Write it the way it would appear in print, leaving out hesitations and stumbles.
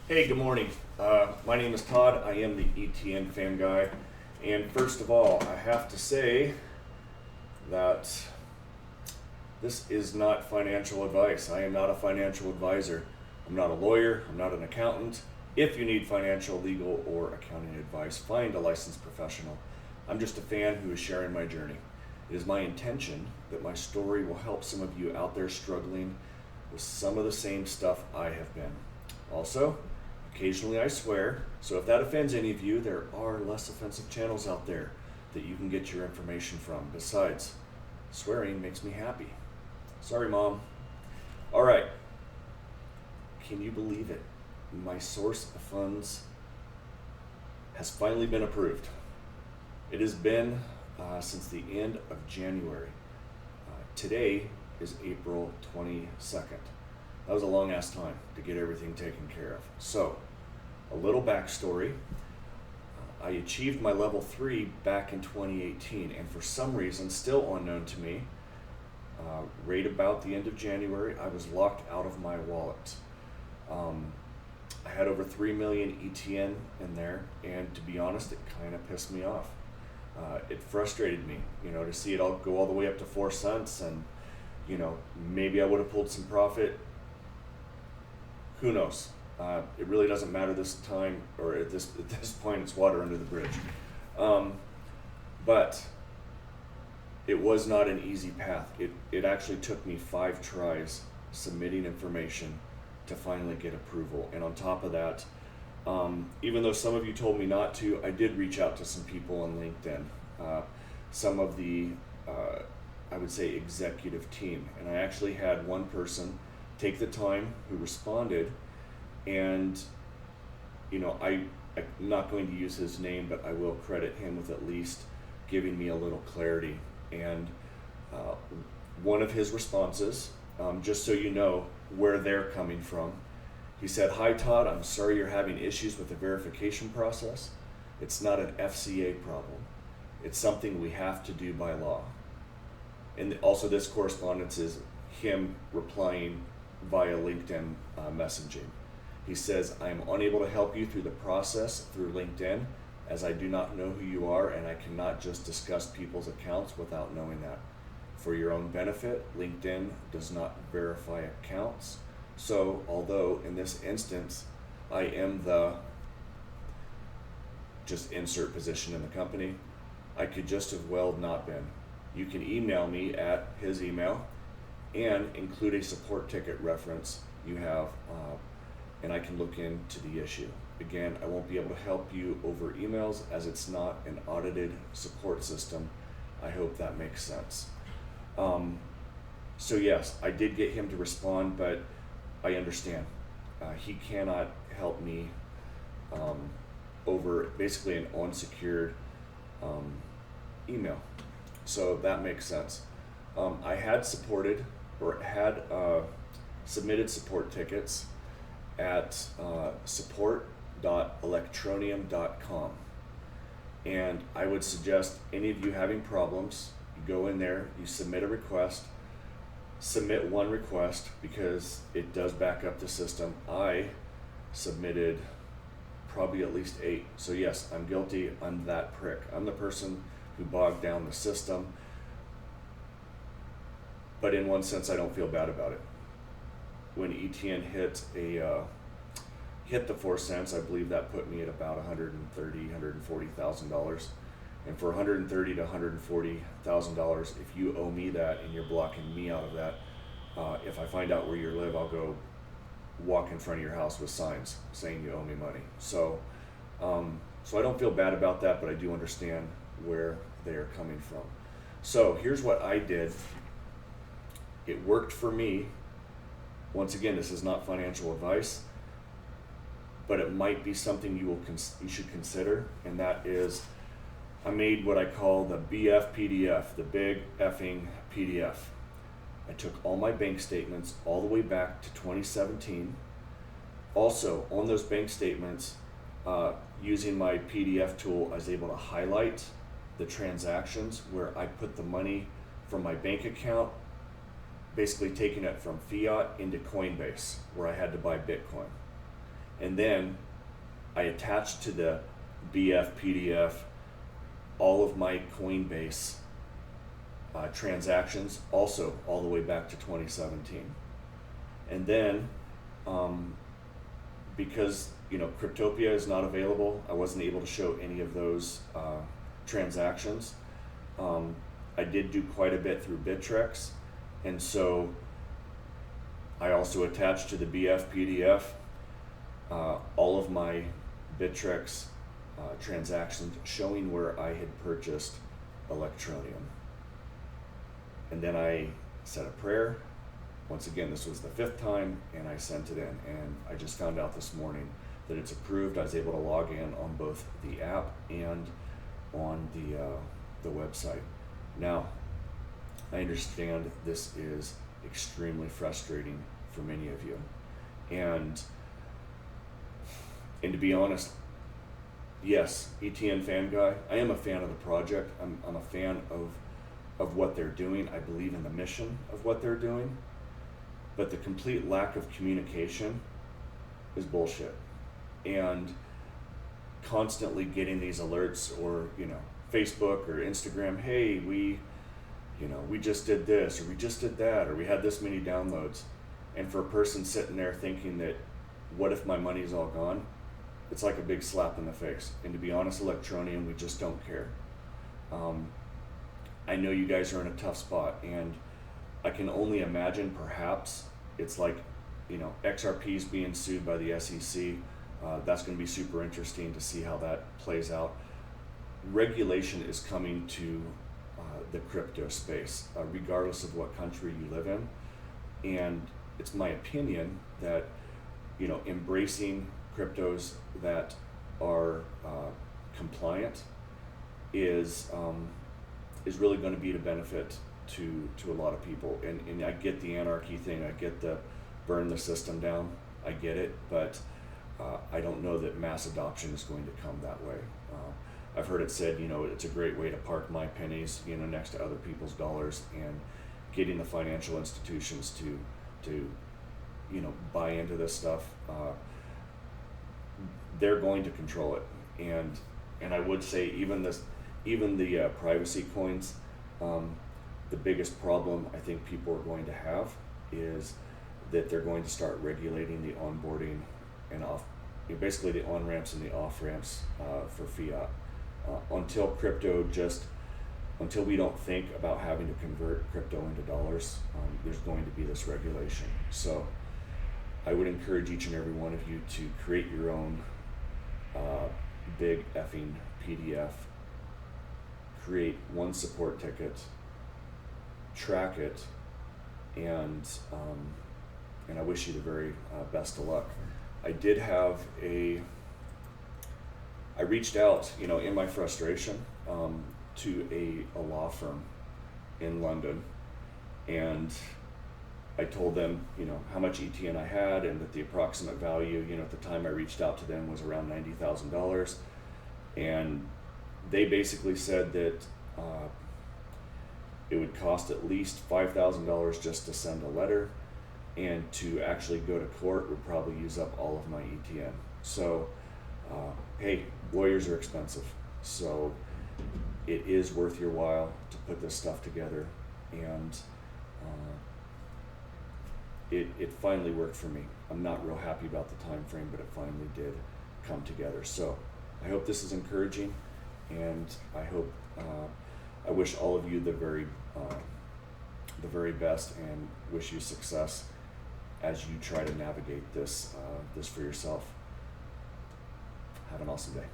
Hey, good morning. My name is Todd. I am the ETN fan guy. And first of all, I have to say that this is not financial advice. I am not a financial advisor. I'm not a lawyer. I'm not an accountant. If you need financial, legal, or accounting advice, find a licensed professional. I'm just a fan who is sharing my journey. It is my intention that my story will help some of you out there struggling with some of the same stuff I have been. Also, occasionally I swear, so if that offends any of you, there are less offensive channels out there that you can get your information from. Besides, swearing makes me happy. Sorry, Mom. All right. Can you believe it? My source of funds has finally been approved. It has been since the end of January. Today is April 22nd. That was a long ass time to get everything taken care of. So, a little backstory. I achieved my level 3 back in 2018, and for some reason, still unknown to me, right about the end of January, I was locked out of my wallet. I had over 3 million ETN in there, and to be honest, it kind of pissed me off. It frustrated me, to see it all go all the way up to 4 cents, and maybe I would have pulled some profit. Who knows? It really doesn't matter this time, or at this point, it's water under the bridge. But it was not an easy path. It actually took me 5 tries submitting information to finally get approval. And on top of that, even though some of you told me not to, I did reach out to some people on LinkedIn, some of the, I would say, executive team. And I actually had one person take the time who responded, and I'm not going to use his name, but I will credit him with at least giving me a little clarity. And one of his responses, just so you know where they're coming from, he said, "Hi Todd, I'm sorry you're having issues with the verification process. It's not an FCA problem. It's something we have to do by law." And also this correspondence is him replying via LinkedIn messaging. He says, "I am unable to help you through the process through LinkedIn, as I do not know who you are, and I cannot just discuss people's accounts without knowing that. For your own benefit, LinkedIn does not verify accounts. So, although in this instance, I am the just insert position in the company, I could just as well not been. You can email me at his email and include a support ticket reference you have, and I can look into the issue. Again, I won't be able to help you over emails as it's not an audited support system. I hope that makes sense." So yes, I did get him to respond, but I understand. He cannot help me over basically an unsecured email. So that makes sense. I had submitted support tickets at support.electronium.com. And I would suggest any of you having problems, you go in there, you submit a request, submit one request because it does back up the system. I submitted probably at least 8. So yes, I'm guilty. I'm that prick. I'm the person who bogged down the system. But in one sense, I don't feel bad about it. When ETN hit the 4 cents, I believe that put me at about $140,000. And for $130,000 to $140,000, if you owe me that and you're blocking me out of that, if I find out where you live, I'll go walk in front of your house with signs saying you owe me money. So I don't feel bad about that, but I do understand where they are coming from. So here's what I did. It worked for me. Once again, this is not financial advice, but it might be something you should consider, and that is, I made what I call the BF PDF, the big effing PDF. I took all my bank statements all the way back to 2017. Also, on those bank statements, using my PDF tool, I was able to highlight the transactions where I put the money from my bank account, basically taking it from fiat into Coinbase, where I had to buy Bitcoin. And then I attached to the BF PDF all of my Coinbase transactions, also all the way back to 2017. And then because Cryptopia is not available, I wasn't able to show any of those transactions. I did do quite a bit through Bittrex, and so I also attached to the BF PDF all of my Bittrex transactions showing where I had purchased Electronium. And then I said a prayer. Once again, this was the 5th time, and I sent it in, and I just found out this morning that it's approved. I was able to log in on both the app and on the website. Now, I understand this is extremely frustrating for many of you, and to be honest, yes, ETN fan guy, I am a fan of the project. I'm a fan of what they're doing. I believe in the mission of what they're doing, but the complete lack of communication is bullshit. And constantly getting these alerts, or Facebook or Instagram, hey, we just did this, or we just did that, or we had this many downloads. And for a person sitting there thinking that, what if my money's all gone? It's like a big slap in the face. And to be honest, Electronium, we just don't care. I know you guys are in a tough spot, and I can only imagine perhaps it's like, XRP's being sued by the SEC. That's going to be super interesting to see how that plays out. Regulation is coming to the crypto space, regardless of what country you live in. And it's my opinion that, embracing cryptos that are compliant is really going to be to benefit to a lot of people. And I get the anarchy thing, I get the burn the system down, I get it, but I don't know that mass adoption is going to come that way. I've heard it said, it's a great way to park my pennies, next to other people's dollars, and getting the financial institutions to buy into this stuff. They're going to control it, and I would say even the privacy coins, the biggest problem I think people are going to have is that they're going to start regulating the onboarding and basically the on-ramps and the off-ramps for fiat. Until we don't think about having to convert crypto into dollars, there's going to be this regulation. So I would encourage each and every one of you to create your own big effing PDF, create one support ticket, track it, and I wish you the very best of luck. I reached out, in my frustration, to a law firm in London, and I told them, how much ETN I had, and that the approximate value, at the time I reached out to them, was around $90,000, and they basically said that it would cost at least $5,000 just to send a letter, and to actually go to court would probably use up all of my ETN. So, hey, lawyers are expensive, so it is worth your while to put this stuff together, and it finally worked for me. I'm not real happy about the time frame, but it finally did come together. So I hope this is encouraging, and I wish all of you the very best, and wish you success as you try to navigate this for yourself. Have an awesome day.